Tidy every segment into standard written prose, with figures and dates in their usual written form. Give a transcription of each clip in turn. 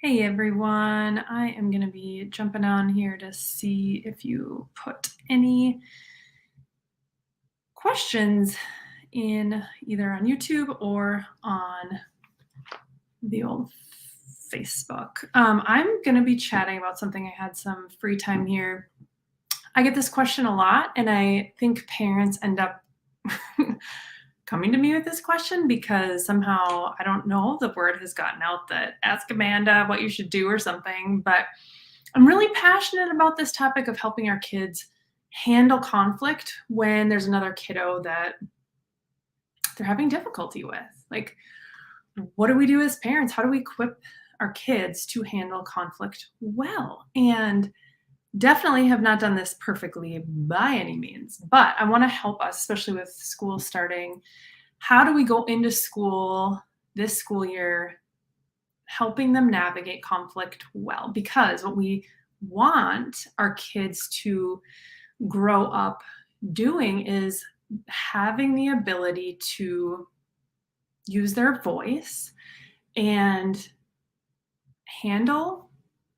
Hey everyone, I am going to be jumping on here to see if you put any questions in either on YouTube or on the old Facebook. I'm going to be chatting about something. I had some free time here. I get this question a lot, and I think parents end up coming to me with this question because somehow, I don't know, the word has gotten out that ask Amanda what you should do or something. But I'm really passionate about this topic of helping our kids handle conflict when there's another kiddo that they're having difficulty with. Like, what do we do as parents? How do we equip our kids to handle conflict well? And definitely have not done this perfectly by any means, but I want to help us, especially with school starting. How do we go into school this school year helping them navigate conflict well? Because what we want our kids to grow up doing is having the ability to use their voice and handle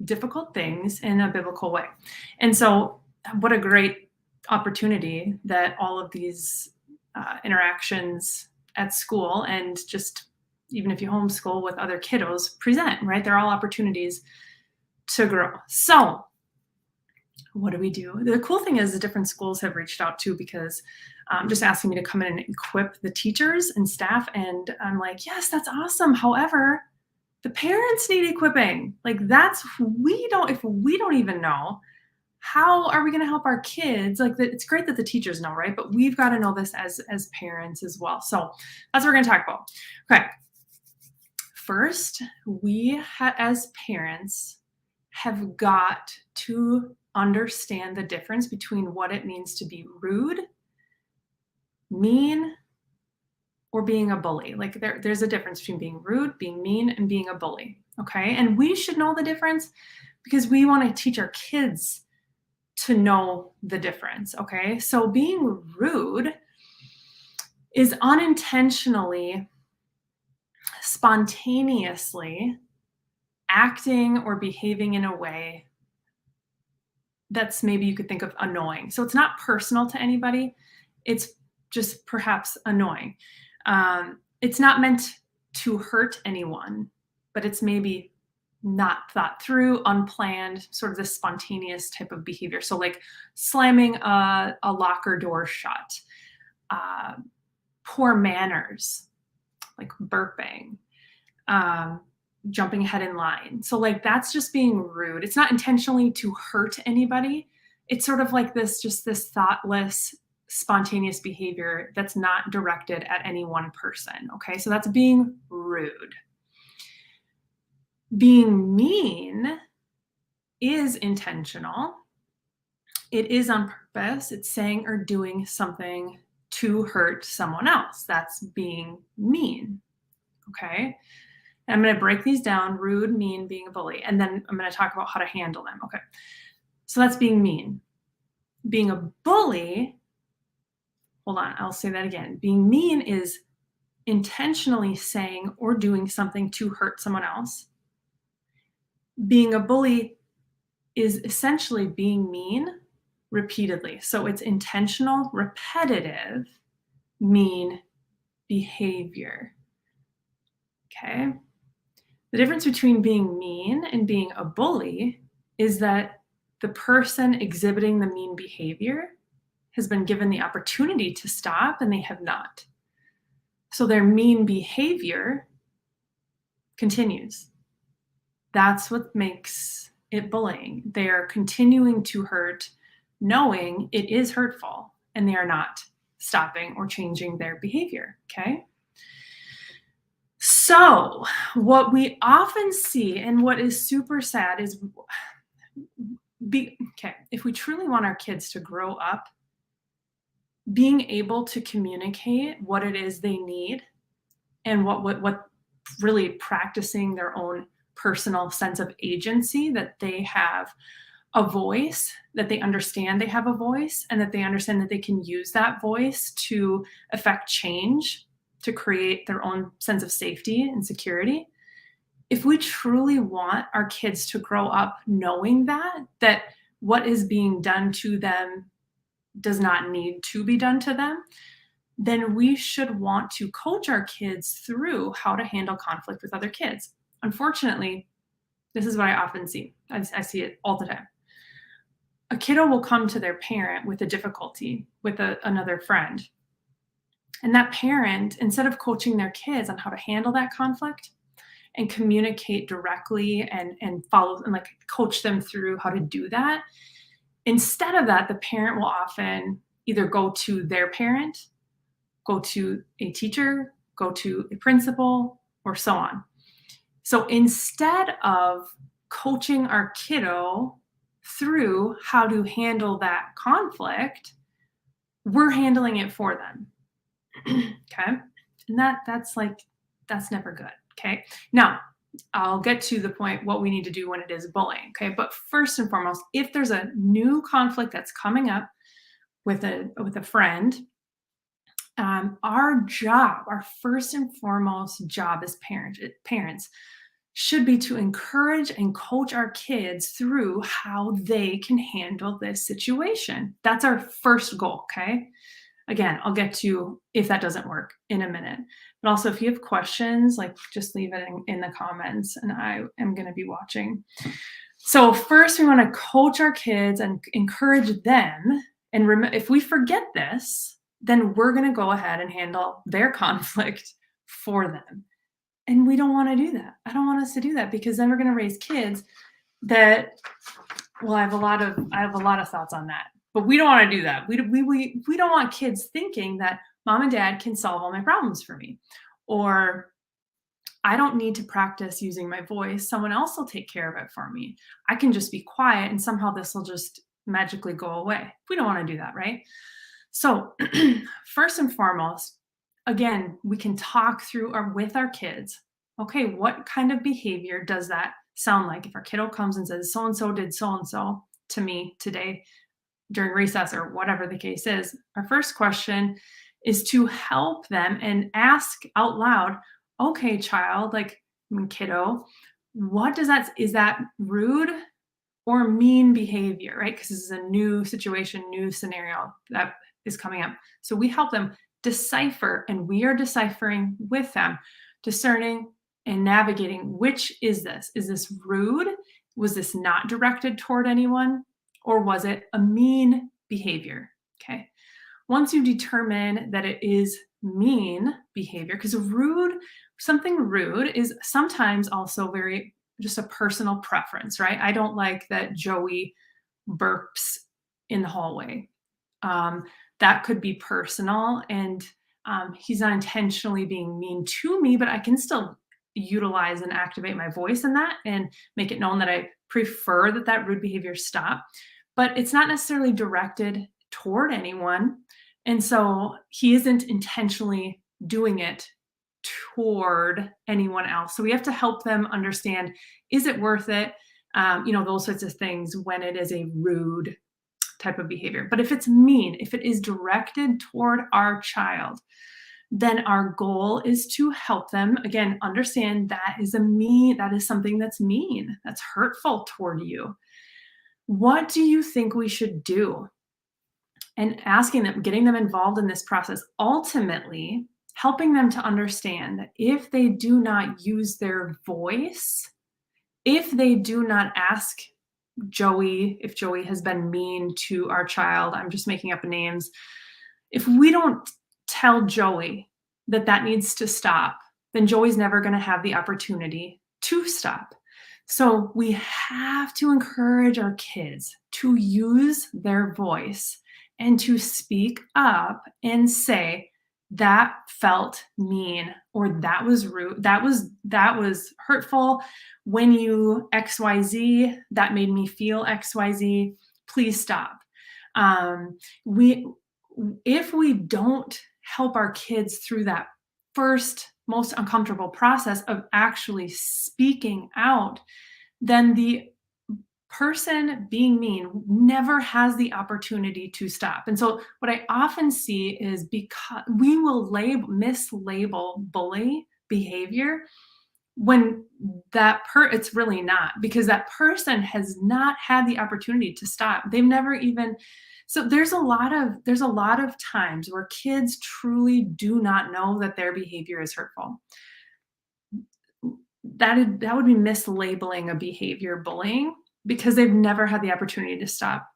difficult things in a biblical way. And so, what a great opportunity that all of these interactions at school and just even if you homeschool with other kiddos present, right? They're all opportunities to grow. So, what do we do? The cool thing is the different schools have reached out too because just asking me to come in and equip the teachers and staff. And I'm like, yes, that's awesome. However, the parents need equipping. Like if we don't even know, how are we going to help our kids? Like it's great that the teachers know, right? But we've got to know this as parents as well. So that's what we're going to talk about. Okay. First, as parents have got to understand the difference between what it means to be rude, mean, or being a bully. Like there's a difference between being rude, being mean, and being a bully. Okay. And we should know the difference because we want to teach our kids to know the difference. Okay. So being rude is unintentionally, spontaneously acting or behaving in a way that's maybe you could think of annoying. So it's not personal to anybody. It's just perhaps annoying. It's not meant to hurt anyone, but it's maybe not thought through, unplanned, sort of this spontaneous type of behavior. So like slamming a locker door shut, poor manners, like burping, jumping ahead in line. So like that's just being rude. It's not intentionally to hurt anybody. It's sort of like this thoughtless, spontaneous behavior that's not directed at any one person. Okay, so that's being rude. Being mean is intentional. It is on purpose. It's saying or doing something to hurt someone else. That's being mean. Okay, and I'm going to break these down: rude, mean, being a bully, and then I'm going to talk about how to handle them. Okay, so that's being mean. Being a bully, hold on, I'll say that again. Being mean is intentionally saying or doing something to hurt someone else. Being a bully is essentially being mean repeatedly. So it's intentional, repetitive, mean behavior. Okay. The difference between being mean and being a bully is that the person exhibiting the mean behavior has been given the opportunity to stop and they have not. So their mean behavior continues. That's what makes it bullying. They are continuing to hurt, knowing it is hurtful, and they are not stopping or changing their behavior. Okay. So, what we often see and what is super sad is if we truly want our kids to grow up, being able to communicate what it is they need and what really practicing their own personal sense of agency, that they have a voice, that they understand they have a voice, and that they understand that they can use that voice to affect change, to create their own sense of safety and security, if we truly want our kids to grow up knowing that what is being done to them does not need to be done to them, then we should want to coach our kids through how to handle conflict with other kids. Unfortunately, this is what I often see. I see it all the time. A kiddo will come to their parent with a difficulty with another friend. And that parent, instead of coaching their kids on how to handle that conflict and communicate directly and follow and like coach them through how to do that, instead of that, the parent will often either go to their parent, go to a teacher, go to a principal, or so on. So instead of coaching our kiddo through how to handle that conflict, we're handling it for them. Okay. And that's never good. Okay. Now, I'll get to the point what we need to do when it is bullying. Okay. But first and foremost, if there's a new conflict that's coming up with a friend, our first and foremost job as parents should be to encourage and coach our kids through how they can handle this situation. That's our first goal, okay? Again, I'll get to if that doesn't work in a minute. But also, if you have questions, like just leave it in the comments and I am going to be watching. So first, we want to coach our kids and encourage them. And if we forget this, then we're going to go ahead and handle their conflict for them. And we don't want to do that. I don't want us to do that because then we're going to raise kids that, well, I have a lot of thoughts on that, but we don't want to do that. We don't want kids thinking that mom and dad can solve all my problems for me, or I don't need to practice using my voice. Someone else will take care of it for me. I can just be quiet and somehow this will just magically go away. We don't want to do that, right? So first and foremost, again, we can talk through with our kids. Okay, what kind of behavior does that sound like? If our kiddo comes and says, so-and-so did so-and-so to me today during recess or whatever the case is, our first question is to help them and ask out loud, okay, child, kiddo, is that rude or mean behavior, right? Because this is a new situation, new scenario that is coming up. So we help them decipher, and we are deciphering with them, discerning and navigating which is this? Is this rude? Was this not directed toward anyone? Or was it a mean behavior? Okay. Once you determine that it is mean behavior, because something rude is sometimes also very just a personal preference, right? I don't like that Joey burps in the hallway. That could be personal, and he's not intentionally being mean to me, but I can still utilize and activate my voice in that and make it known that I prefer that rude behavior stop. But it's not necessarily directed toward anyone. And so he isn't intentionally doing it toward anyone else. So we have to help them understand, is it worth it? Those sorts of things when it is a rude type of behavior. But if it's mean, if it is directed toward our child, then our goal is to help them, again, understand that is something that's mean, that's hurtful toward you. What do you think we should do? And asking them, getting them involved in this process, ultimately helping them to understand that if they do not use their voice, if they do not ask Joey, if Joey has been mean to our child, I'm just making up names. If we don't tell Joey that needs to stop, then Joey's never going to have the opportunity to stop. So we have to encourage our kids to use their voice and to speak up and say, that felt mean, or that was rude, that was hurtful. When you XYZ, that made me feel XYZ, please stop. If we don't help our kids through that first most uncomfortable process of actually speaking out, then the person being mean never has the opportunity to stop. And so what I often see is, because we will mislabel bully behavior when it's really not, because that person has not had the opportunity to stop. They've never even so there's a lot of times where kids truly do not know that their behavior is hurtful. That would be mislabeling a behavior bullying because they've never had the opportunity to stop.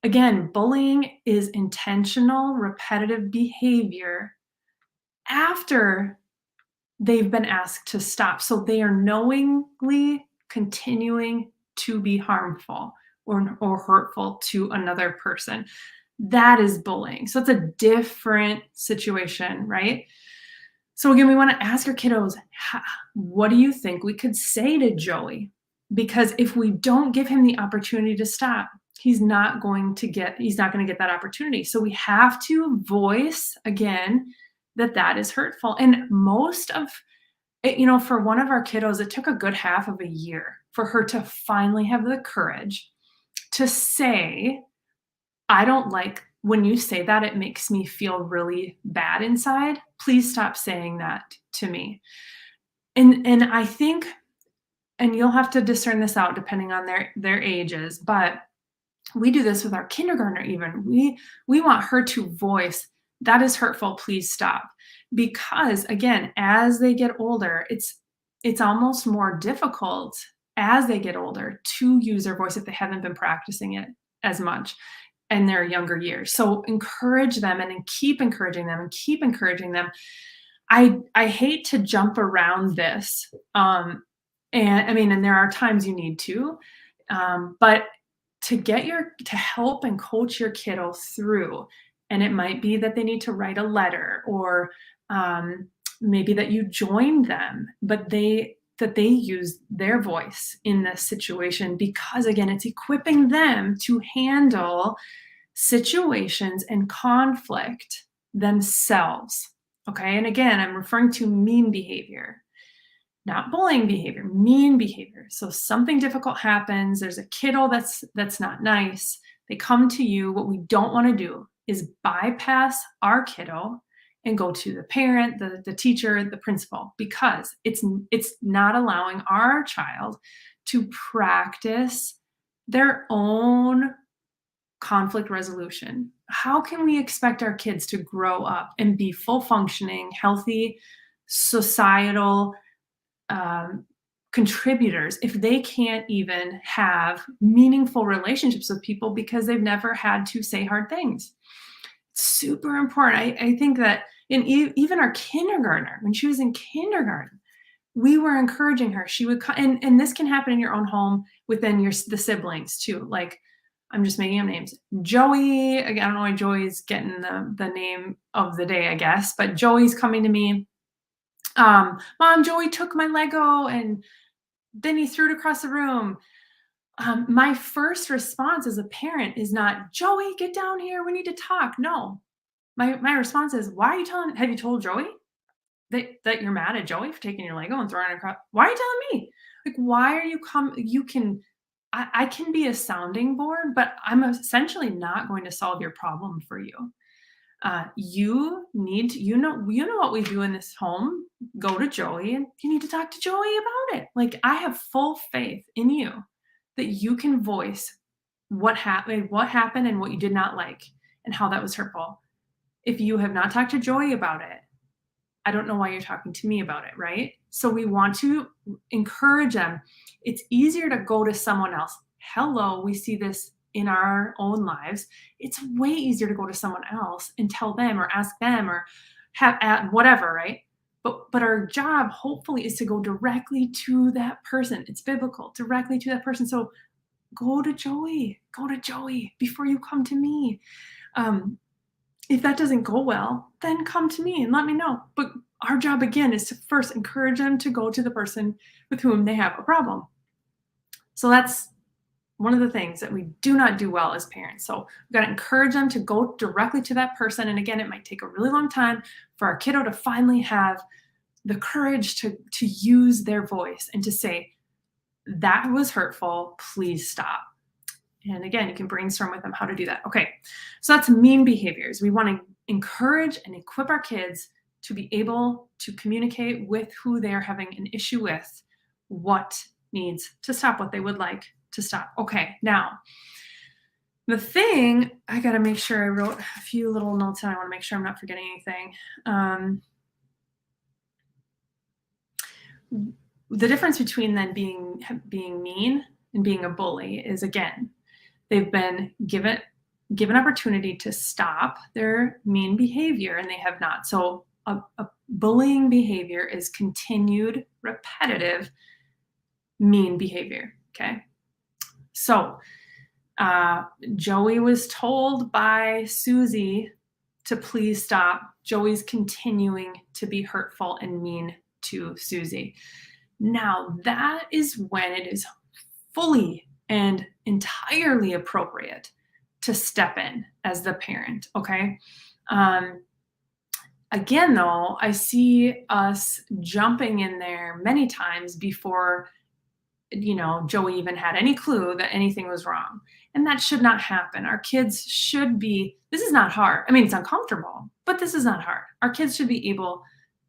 Again, bullying is intentional, repetitive behavior after they've been asked to stop. So they are knowingly continuing to be harmful or hurtful to another person. That is bullying. So it's a different situation, right? So again, we want to ask our kiddos, what do you think we could say to Joey? Because if we don't give him the opportunity to stop, he's not going to get that opportunity. So we have to voice again that is hurtful. And most of it, for one of our kiddos, it took a good half of a year for her to finally have the courage to say, I don't like when you say that, it makes me feel really bad inside. Please stop saying that to me. And I think, and you'll have to discern this out depending on their ages, but we do this with our kindergartner even. We want her to voice, that is hurtful, please stop. Because again, as they get older, it's almost more difficult as they get older to use their voice if they haven't been practicing it as much in their younger years. So encourage them and then keep encouraging them and keep encouraging them. I hate to jump around this. And there are times you need to, but to help and coach your kiddo through, and it might be that they need to write a letter, or maybe that you join them, but that they use their voice in this situation, because again, it's equipping them to handle situations and conflict themselves. Okay. And again, I'm referring to mean behavior, not bullying behavior, mean behavior. So something difficult happens, there's a kiddo that's not nice. They come to you. What we don't want to do is bypass our kiddo and go to the parent, the teacher, the principal, because it's not allowing our child to practice their own conflict resolution. How can we expect our kids to grow up and be full functioning, healthy, societal contributors if they can't even have meaningful relationships with people because they've never had to say hard things? It's super important. I think that even our kindergartner, when she was in kindergarten, we were encouraging her. She would and this can happen in your own home within the siblings too. Like, I'm just making up names. Joey, again, I don't know why Joey's getting the name of the day, I guess, but Joey's coming to me. Mom, Joey took my Lego and then he threw it across the room. My first response as a parent is not, Joey, get down here, we need to talk. No, my response is, have you told Joey that you're mad at Joey for taking your Lego and throwing it across? Why are you telling me? Like, why are I can be a sounding board, but I'm essentially not going to solve your problem for you. You know what we do in this home. Go to Joey and you need to talk to Joey about it. Like, I have full faith in you that you can voice what happened and what you did not like and how that was hurtful. If you have not talked to Joey about it, I don't know why you're talking to me about it, right? So we want to encourage them. It's easier to go to someone else. Hello, we see this in our own lives. It's way easier to go to someone else and tell them or ask them or have at whatever, right? But our job hopefully is to go directly to that person. It's biblical, directly to that person. So go to Joey before you come to me. If that doesn't go well, then come to me and let me know. But our job again is to first encourage them to go to the person with whom they have a problem. So that's one of the things that we do not do well as parents. So we've got to encourage them to go directly to that person. And again, it might take a really long time for our kiddo to finally have the courage to use their voice and to say, that was hurtful, please stop. And again, you can brainstorm with them how to do that. Okay, so that's mean behaviors. We want to encourage and equip our kids to be able to communicate with who they're having an issue with what needs to stop, what they would like to stop. Okay, now the thing, I got to make sure I wrote a few little notes and I want to make sure I'm not forgetting anything. The difference between then being mean and being a bully is, again, they've been given opportunity to stop their mean behavior and they have not. So a bullying behavior is continued, repetitive, mean behavior. Okay. So Joey was told by Susie to please stop. Joey's continuing to be hurtful and mean to Susie. Now, that is when it is fully and entirely appropriate to step in as the parent, okay? Again, though, I see us jumping in there many times before, Joey even had any clue that anything was wrong. And that should not happen. Our kids should be, this is not hard. I mean, it's uncomfortable, but this is not hard. Our kids should be able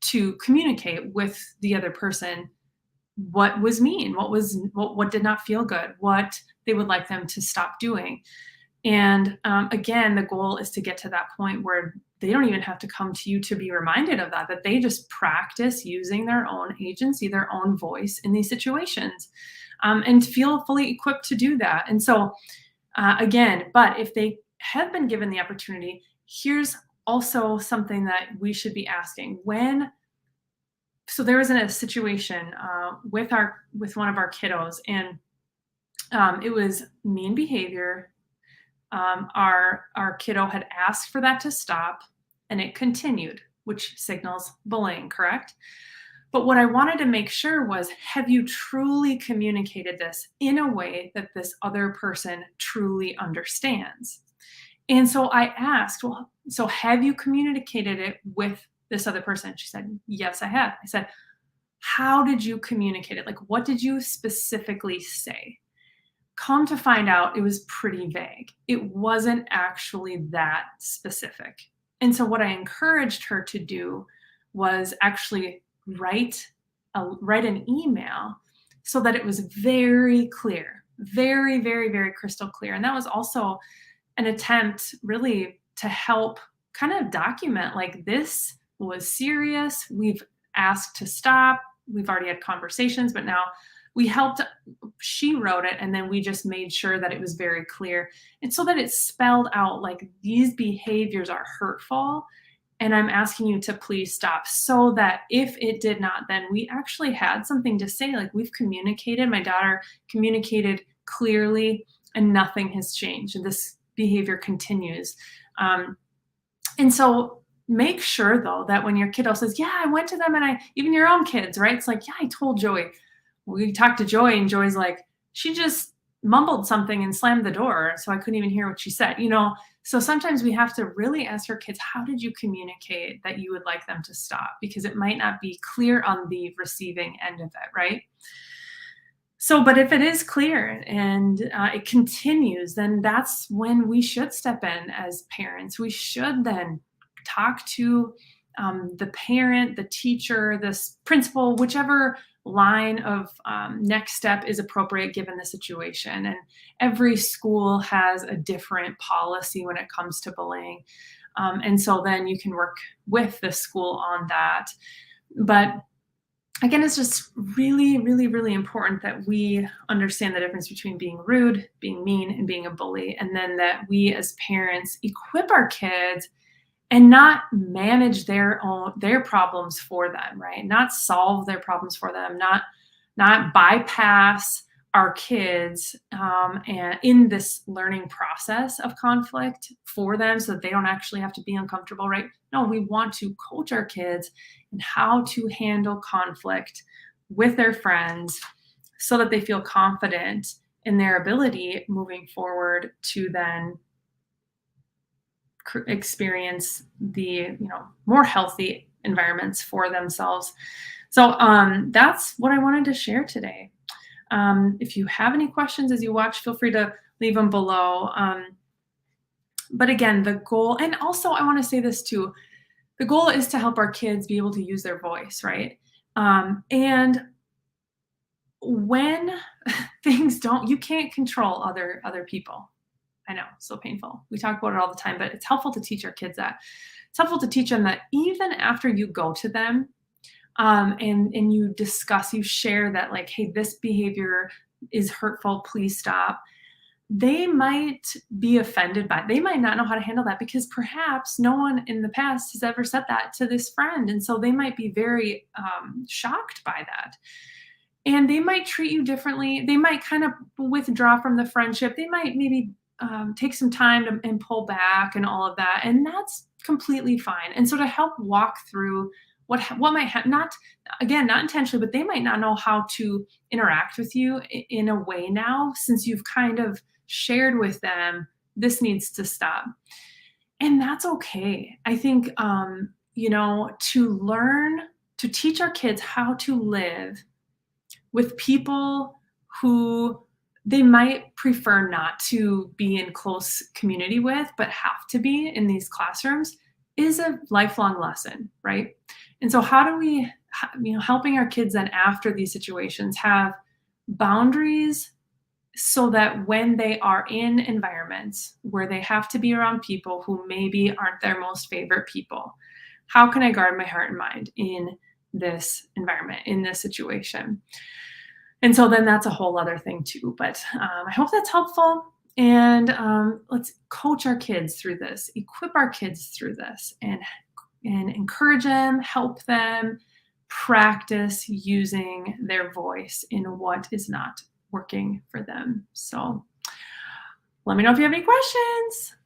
to communicate with the other person what was mean, what did not feel good, what they would like them to stop doing. And again, the goal is to get to that point where they don't even have to come to you to be reminded of that they just practice using their own agency, their own voice in these situations, and feel fully equipped to do that. And so again, but if they have been given the opportunity, here's also something that we should be asking. So there was a situation with one of our kiddos, and it was mean behavior. Our kiddo had asked for that to stop, and it continued, which signals bullying, correct? But what I wanted to make sure was, have you truly communicated this in a way that this other person truly understands? And so I asked, well, so have you communicated it with this other person? She said, yes, I have. I said, how did you communicate it? Like, what did you specifically say? Come to find out, it was pretty vague. It wasn't actually that specific. And so what I encouraged her to do was actually write an email so that it was very clear, very, very, very crystal clear. And that was also an attempt really to help kind of document, like, this was serious. We've asked to stop. We've already had conversations, but now we helped. She wrote it, and then we just made sure that it was very clear. And so that it's spelled out, like, these behaviors are hurtful, and I'm asking you to please stop, so that if it did not, then we actually had something to say, like, we've communicated, my daughter communicated clearly, and nothing has changed. And this behavior continues. And so make sure, though, that when your kiddo says, yeah, I went to them, and even your own kids, right? It's like, yeah, I told Joey. We talked to Joy, and Joy's like, she just mumbled something and slammed the door, so I couldn't even hear what she said. So sometimes we have to really ask our kids, how did you communicate that you would like them to stop? Because it might not be clear on the receiving end of it, right? So, but if it is clear and it continues, then that's when we should step in as parents. We should then talk to the parent, the teacher, the principal, whichever line of next step is appropriate given the situation. And every school has a different policy when it comes to bullying. And so then you can work with the school on that. But again, it's just really, really, really important that we understand the difference between being rude, being mean, and being a bully. And then that we as parents equip our kids and not manage their problems for them, right? Not solve their problems for them, not bypass our kids and in this learning process of conflict for them so that they don't actually have to be uncomfortable, right? No, we want to coach our kids in how to handle conflict with their friends so that they feel confident in their ability moving forward to then experience the more healthy environments for themselves. So that's what I wanted to share today. If you have any questions as you watch, feel free to leave them below. But again, the goal, and also I want to say this too, the goal is to help our kids be able to use their voice, right? And when things don't, you can't control other people. I know, so painful. We talk about it all the time, but it's helpful to teach our kids that. It's helpful to teach them that even after you go to them, and you discuss, you share that, like, hey, this behavior is hurtful, please stop. They might be offended by it. They might not know how to handle that because perhaps no one in the past has ever said that to this friend. And so they might be very shocked by that. And they might treat you differently. They might kind of withdraw from the friendship. They might maybe take some time and pull back and all of that. And that's completely fine. And so to help walk through what might have not, again, not intentionally, but they might not know how to interact with you in a way now, since you've kind of shared with them this needs to stop. And that's okay. I think to learn to teach our kids how to live with people who they might prefer not to be in close community with, but have to be in these classrooms, is a lifelong lesson, right? And so how do we, helping our kids then after these situations have boundaries so that when they are in environments where they have to be around people who maybe aren't their most favorite people, how can I guard my heart and mind in this environment, in this situation? And so then that's a whole other thing too. But I hope that's helpful. And let's coach our kids through this, equip our kids through this, and encourage them, help them practice using their voice in what is not working for them. So let me know if you have any questions.